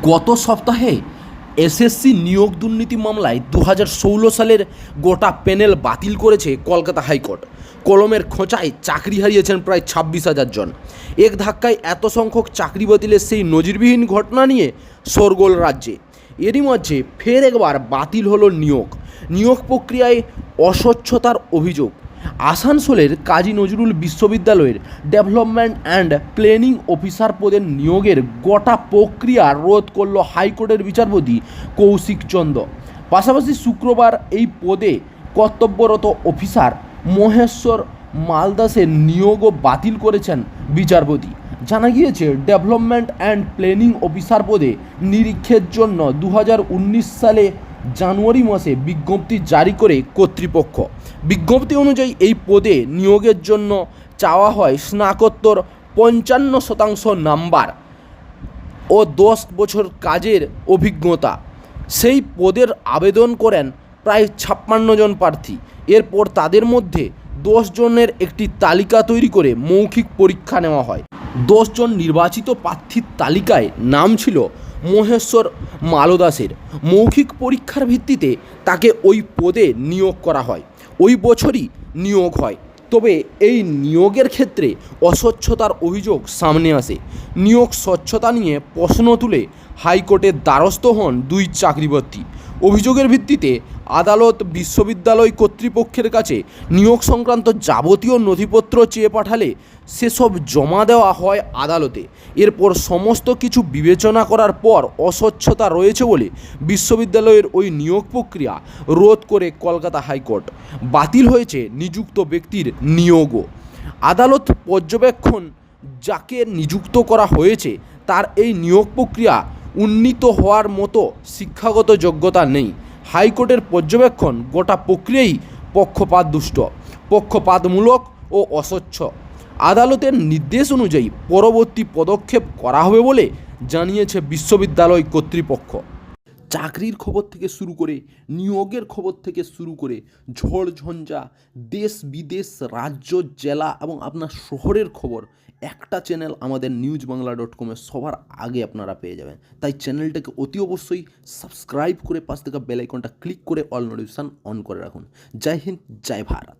গত সপ্তাহে এসএসসি নিয়োগ দুর্নীতি মামলায় 2016 সালের গোটা প্যানেল বাতিল করেছে কলকাতা হাইকোর্ট। কলমের খোঁচায় চাকরি হারিয়েছেন প্রায় 26,000 জন। এক ধাক্কায় এত সংখ্যক চাকরি বাতিলের সেই নজিরবিহীন ঘটনা নিয়ে শোরগোল রাজ্যে। এরই মধ্যে ফের একবার বাতিল হলো নিয়োগ প্রক্রিয়ায় অস্বচ্ছতার অভিযোগ। আসানসোলের কাজী নজরুল বিশ্ববিদ্যালয়ের ডেভেলপমেন্ট অ্যান্ড প্ল্যানিং অফিসার পদের নিয়োগের গোটা প্রক্রিয়া রোধ করল হাইকোর্টের বিচারপতি কৌশিক চন্দ্র। পাশাপাশি শুক্রবার এই পদে কর্তব্যরত অফিসার মহেশ্বর মালদাসের নিয়োগও বাতিল করেছেন বিচারপতি। জানা গিয়েছে, ডেভেলপমেন্ট অ্যান্ড প্ল্যানিং অফিসার পদে নিরীক্ষের জন্য 2019 সালে জানুয়ারি মাসে বিজ্ঞপ্তি জারি করে কর্তৃপক্ষ। বিজ্ঞপ্তি অনুযায়ী এই পদে নিয়োগের জন্য চাওয়া হয় স্নাতকোত্তর 55% নাম্বার ও 10 বছর কাজের অভিজ্ঞতা। সেই পদের আবেদন করেন প্রায় 56 জন প্রার্থী। এরপর তাদের মধ্যে 10 জনের একটি তালিকা তৈরি করে মৌখিক পরীক্ষা নেওয়া হয়। 10 জন নির্বাচিত প্রার্থীর তালিকায় নাম ছিল মহেশ্বর মালদাসের। মৌখিক পরীক্ষার ভিত্তিতে তাকে ওই পদে নিয়োগ করা হয়। ওই বছরই নিয়োগ হয়। তবে এই নিয়োগের ক্ষেত্রে অস্বচ্ছতার অভিযোগ সামনে আসে। নিয়োগ স্বচ্ছতা নিয়ে প্রশ্ন তুলে হাইকোর্টের দ্বারস্থ হন দুই চাকরিপ্রার্থী। অভিযোগের ভিত্তিতে আদালত বিশ্ববিদ্যালয় কর্তৃপক্ষের কাছে নিয়োগ সংক্রান্ত যাবতীয় নথিপত্র চেয়ে পাঠালে সেসব জমা দেওয়া হয় আদালতে। এরপর সমস্ত কিছু বিবেচনা করার পর অস্বচ্ছতা রয়েছে বলে বিশ্ববিদ্যালয়ের ওই নিয়োগ প্রক্রিয়া রোধ করে কলকাতা হাইকোর্ট। বাতিল হয়েছে নিযুক্ত ব্যক্তির নিয়োগও। আদালত পর্যবেক্ষণ যাকে নিযুক্ত করা হয়েছে তার এই নিয়োগ প্রক্রিয়া উন্নীত হওয়ার মতো শিক্ষাগত যোগ্যতা নেই। হাইকোর্টের পর্যবেক্ষণ গোটা প্রক্রিয়াই পক্ষপাতমূলক ও অস্বচ্ছ। আদালতের নির্দেশ অনুযায়ী পরবর্তী পদক্ষেপ করা হবে বলে জানিয়েছে বিশ্ববিদ্যালয় কর্তৃপক্ষ। চাকরির খবর থেকে শুরু করে নিয়োগের খবর থেকে শুরু করে ঝড় ঝঞ্ঝা, দেশ বিদেশ, রাজ্য, জেলা এবং আপনার শহরের খবর একটা চ্যানেল আমাদের newsbangla.com সবার আগে আপনারা পেয়ে যাবেন। তাই চ্যানেলটাকে অতি অবশ্যই সাবস্ক্রাইব করে পাশ থেকে বেল আইকনটা ক্লিক করে অল নোটিফিকেশন অন করে রাখুন। জয় হিন্দ, জয় ভারত।